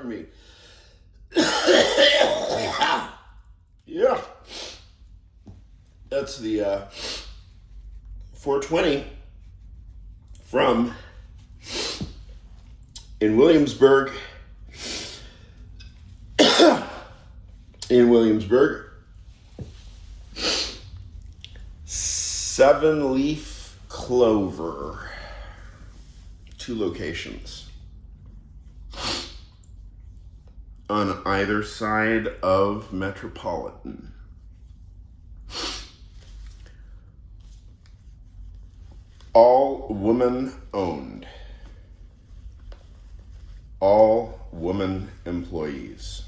Pardon me. Yeah. That's the 420 from in Williamsburg. In Williamsburg. 7-leaf clover. 2 locations. On either side of Metropolitan. All woman owned. All woman employees.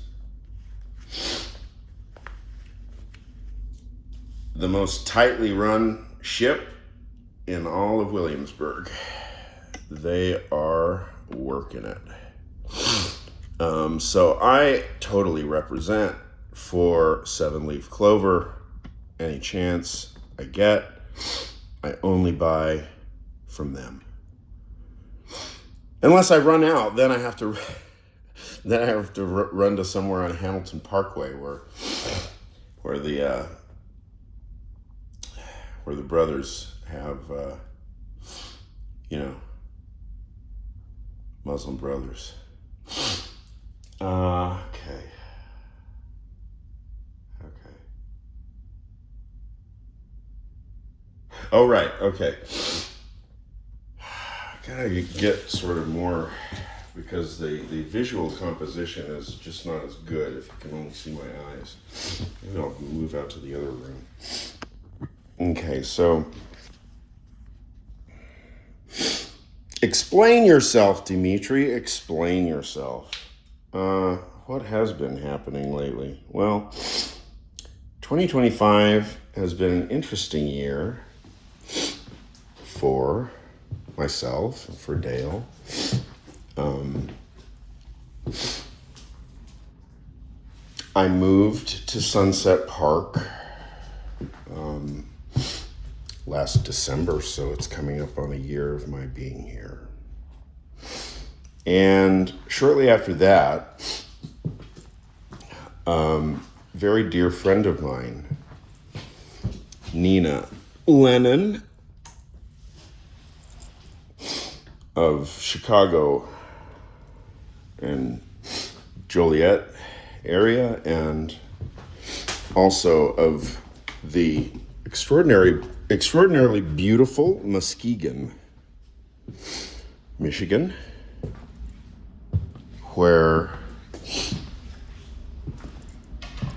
The most tightly run ship in all of Williamsburg. They are working it. So I totally represent for 7-leaf clover. Any chance I get, I only buy from them. Unless I run out, then I have to run to somewhere on Hamilton Parkway where the brothers have Muslim brothers. Okay. Oh, right. Okay. Gotta get sort of more, because the visual composition is just not as good if you can only see my eyes. Maybe I'll move out to the other room. Okay, so explain yourself, Dimitri. Explain yourself. What has been happening lately? Well, 2025 has been an interesting year for myself and for Dale. I moved to Sunset Park last December, so it's coming up on a year of my being here. And shortly after that, very dear friend of mine, Nina Lennon of Chicago and Joliet area, and also of the extraordinarily beautiful Muskegon, Michigan, where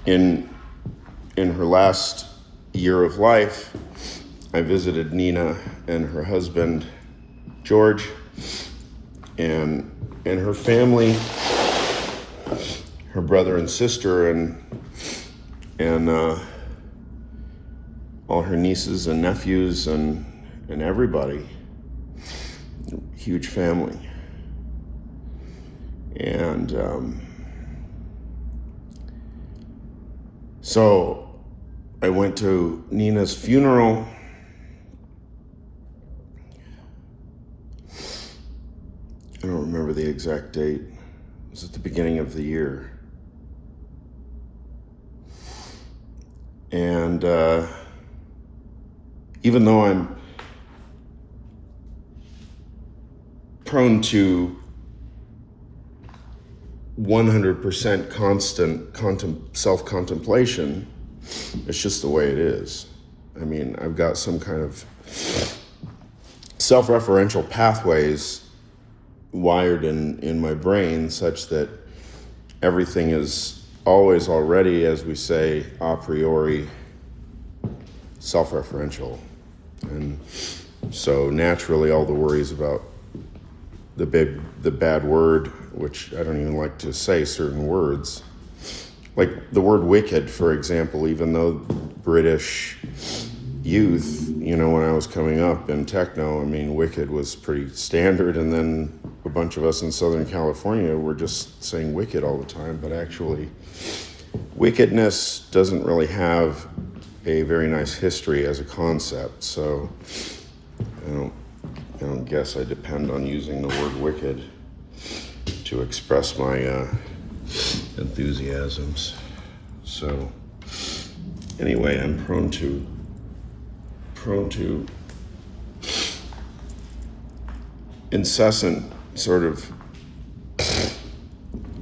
in her last year of life, I visited Nina and her husband, George, and her family, her brother and sister, and all her nieces and nephews and everybody. Huge family. And so I went to Nina's funeral. I don't remember the exact date. It was at the beginning of the year. And even though I'm prone to 100% constant self-contemplation, it's just the way it is. I mean, I've got some kind of self-referential pathways wired in my brain such that everything is always already, as we say, a priori self-referential. And so naturally all the worries about the bad word, which I don't even like to say certain words, like the word wicked, for example, even though British youth, when I was coming up in techno, I mean, wicked was pretty standard, and then a bunch of us in Southern California were just saying wicked all the time, but actually wickedness doesn't really have a very nice history as a concept, so I don't guess I depend on using the word wicked to express my enthusiasms. So anyway, I'm prone to incessant sort of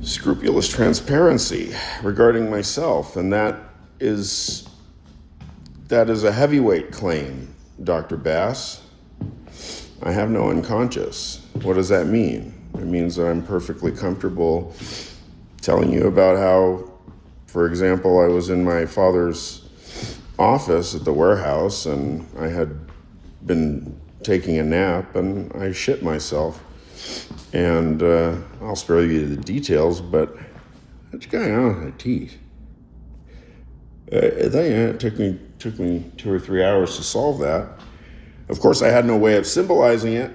scrupulous transparency regarding myself, and that is a heavyweight claim, Dr. Bass. I have no unconscious. What does that mean? It means that I'm perfectly comfortable telling you about how, for example, I was in my father's office at the warehouse and I had been taking a nap and I shit myself. And I'll spare you the details, but what's going on with my teeth? It took me 2 or 3 hours to solve that. Of course, I had no way of symbolizing it.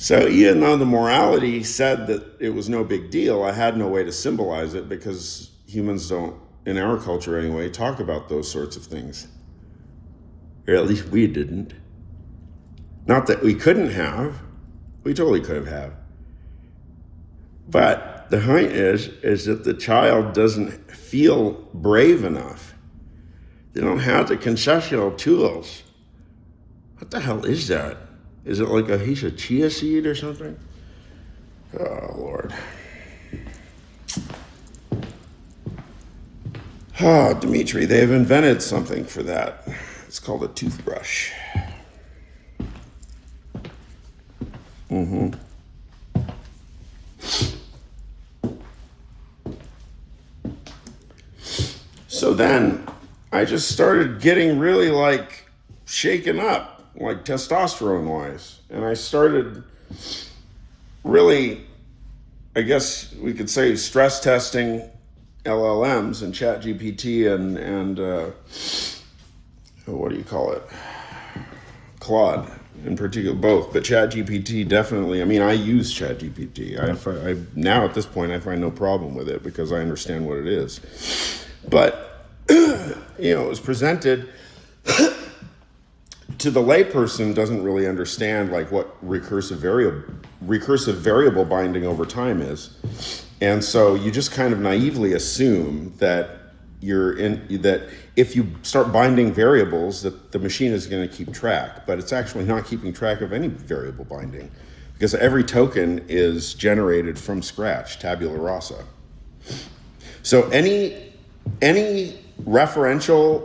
So even though the morality said that it was no big deal, I had no way to symbolize it because humans don't, in our culture anyway, talk about those sorts of things. Or at least we didn't. Not that we couldn't have. We totally could have. But the point is that the child doesn't feel brave enough. They don't have the conceptual tools. What the hell is that? Is it like a piece of chia seed or something? Oh, Lord. Dimitri, they've invented something for that. It's called a toothbrush. So then I just started getting really shaken up, testosterone-wise. And I started really, I guess we could say, stress testing LLMs and ChatGPT and what do you call it? Claude in particular, both, but ChatGPT definitely. I mean, I use ChatGPT. I now at this point I find no problem with it because I understand what it is. But it was presented to the layperson doesn't really understand what recursive variable binding over time is, and so you just kind of naively assume that that if you start binding variables that the machine is going to keep track, but it's actually not keeping track of any variable binding because every token is generated from scratch, tabula rasa. So any referential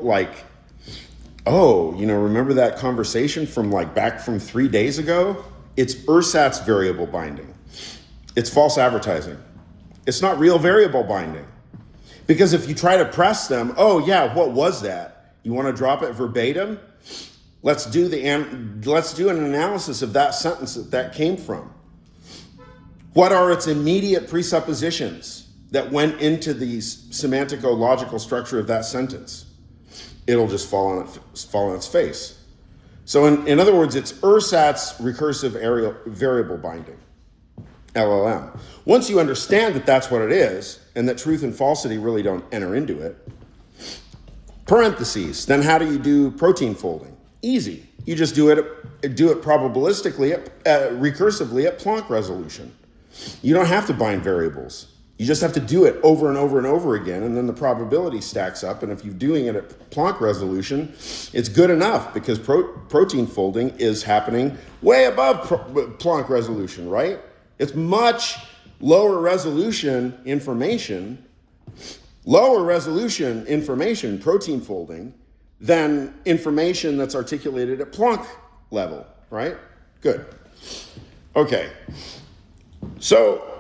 remember that conversation from back from 3 days ago? It's ersatz variable binding. It's false advertising. It's not real variable binding. Because if you try to press them, what was that? You want to drop it verbatim? Let's do an analysis of that sentence that came from. What are its immediate presuppositions that went into the semantico-logical structure of that sentence? It'll just fall on its face. So in other words, it's ersatz recursive variable binding, LLM. Once you understand that that's what it is, and that truth and falsity really don't enter into it, parentheses, then how do you do protein folding? Easy. You just do it probabilistically, recursively at Planck resolution. You don't have to bind variables. You just have to do it over and over and over again, and then the probability stacks up. And if you're doing it at Planck resolution, it's good enough because protein folding is happening way above Planck resolution, right? It's much lower resolution information, protein folding, than information that's articulated at Planck level, right? Good. Okay. So,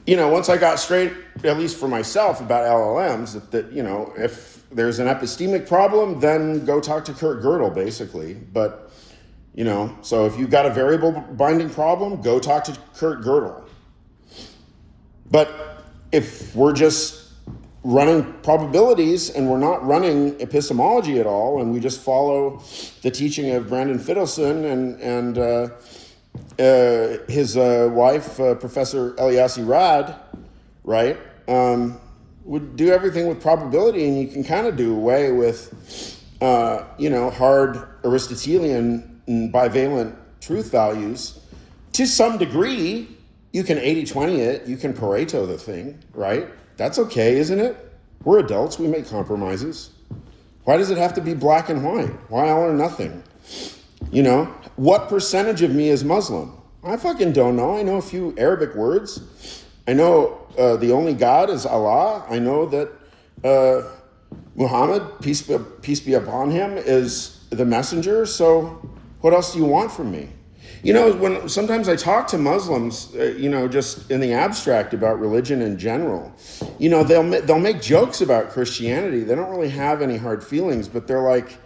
once I got straight, at least for myself, about LLMs, that if there's an epistemic problem, then go talk to Kurt Gödel, basically. But, so if you've got a variable binding problem, go talk to Kurt Gödel. But if we're just running probabilities and we're not running epistemology at all, and we just follow the teaching of Branden Fitelson and his wife, Professor Eliassi-rad, right, would do everything with probability, and you can kind of do away with, hard Aristotelian and bivalent truth values To some degree, you can 80-20 it, you can Pareto the thing, right? That's okay, isn't it? We're adults, we make compromises. Why does it have to be black and white? Why all or nothing? You know, what percentage of me is Muslim? I fucking don't know. I know a few Arabic words. I know the only God is Allah. I know that Muhammad, peace be upon him, is the messenger. So what else do you want from me? You know, when sometimes I talk to Muslims, just in the abstract about religion in general, you know, they'll make jokes about Christianity. They don't really have any hard feelings, but they're like,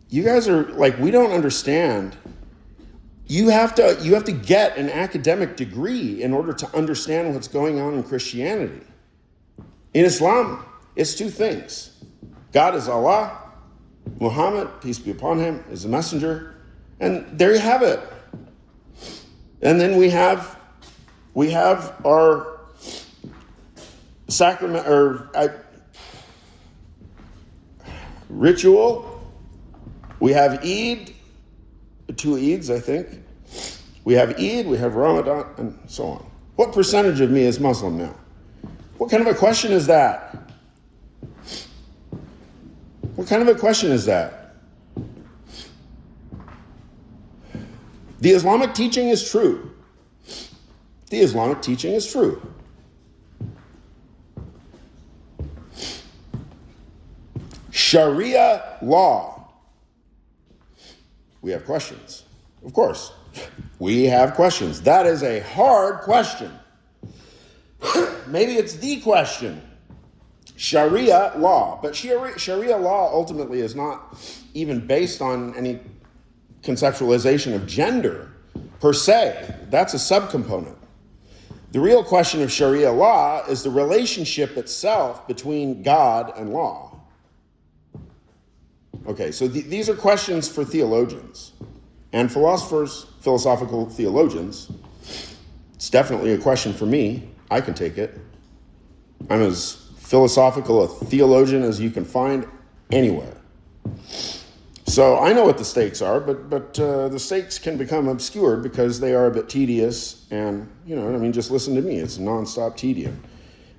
you guys are like, we don't understand. You have to get an academic degree in order to understand what's going on in Christianity. In Islam, it's two things. God is Allah. Muhammad, peace be upon him, is the messenger. And there you have it. And then we have our sacrament or ritual. We have Eid, 2 Eids, I think. We have Eid, we have Ramadan, and so on. What percentage of me is Muslim now? What kind of a question is that? What kind of a question is that? The Islamic teaching is true. The Islamic teaching is true. Sharia law. We have questions. Of course, we have questions. That is a hard question. Maybe it's the question. Sharia law. But Sharia law ultimately is not even based on any conceptualization of gender per se. That's a subcomponent. The real question of Sharia law is the relationship itself between God and law. Okay, so these are questions for theologians and philosophers, philosophical theologians. It's definitely a question for me. I can take it. I'm as philosophical a theologian as you can find anywhere. So I know what the stakes are, but the stakes can become obscured because they are a bit tedious, and just listen to me. It's nonstop tedium.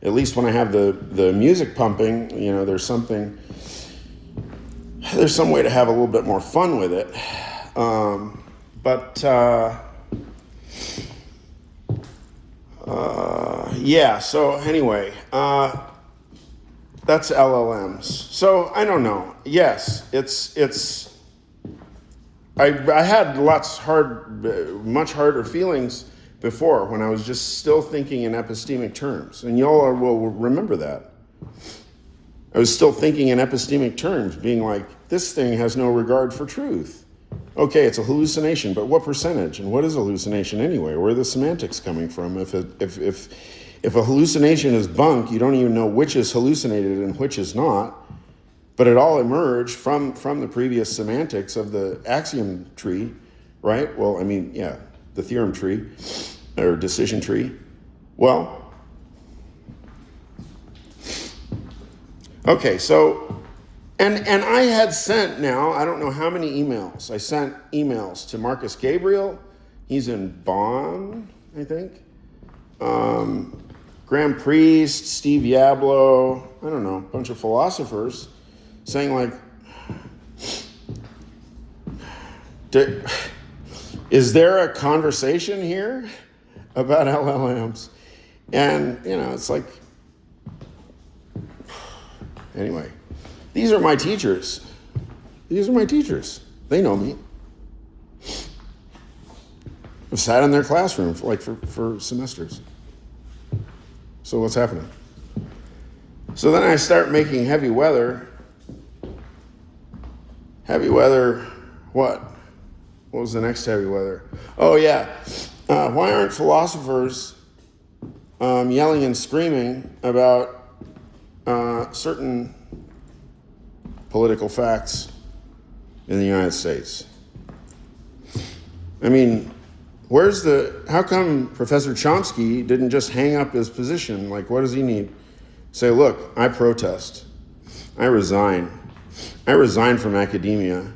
At least when I have the music pumping, there's some way to have a little bit more fun with it. So anyway, that's LLMs. So I don't know. Yes, I had much harder feelings before when I was just still thinking in epistemic terms. And y'all will remember that. I was still thinking in epistemic terms, being like, this thing has no regard for truth. Okay, it's a hallucination, but what percentage? And what is a hallucination anyway? Where are the semantics coming from? If a hallucination is bunk, you don't even know which is hallucinated and which is not. But it all emerged from the previous semantics of the axiom tree, right? Well, the theorem tree or decision tree. Well, okay, so, and I had sent now, I don't know how many emails. I sent emails to Marcus Gabriel. He's in Bonn, I think. Graham Priest, Steve Yablo, I don't know, a bunch of philosophers saying like, is there a conversation here about LLMs? And, it's like, anyway, these are my teachers. They know me. I've sat in their classroom for semesters. So what's happening? So then I start making heavy weather. Heavy weather, what? What was the next heavy weather? Oh, yeah. Why aren't philosophers yelling and screaming about certain political facts in the United States? How come Professor Chomsky didn't just hang up his position? Like, what does he need? Say, look, I protest. I resign. I resign from academia.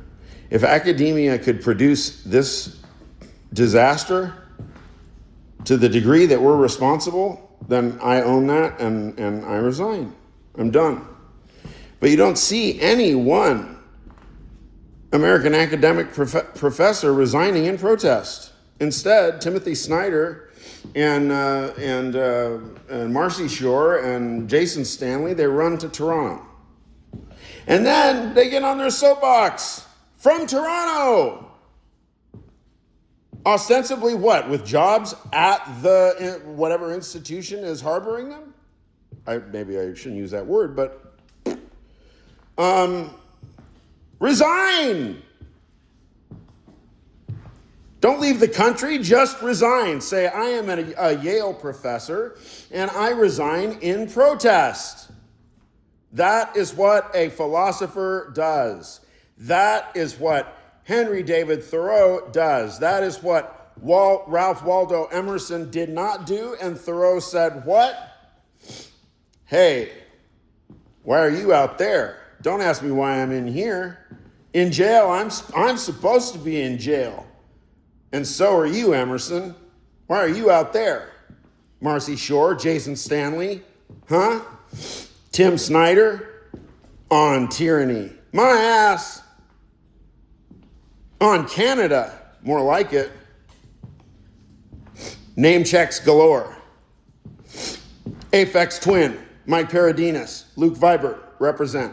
If academia could produce this disaster, to the degree that we're responsible, then I own that and I resign. I'm done. But you don't see any one American academic professor resigning in protest. Instead, Timothy Snyder and Marcy Shore and Jason Stanley, they run to Toronto. And then they get on their soapbox from Toronto. Ostensibly what? With jobs at the whatever institution is harboring them? Maybe I shouldn't use that word, but resign. Don't leave the country, just resign. Say, I am a Yale professor and I resign in protest. That is what a philosopher does. That is what Henry David Thoreau does. That is what Ralph Waldo Emerson did not do. And Thoreau said, what? Hey, why are you out there? Don't ask me why I'm in here. In jail, I'm supposed to be in jail. And so are you, Emerson. Why are you out there? Marcy Shore, Jason Stanley, huh? Tim Snyder, on tyranny. My ass. On Canada, more like it. Name checks galore. Aphex twin, Mike Paradinas, Luke Vibert, represent.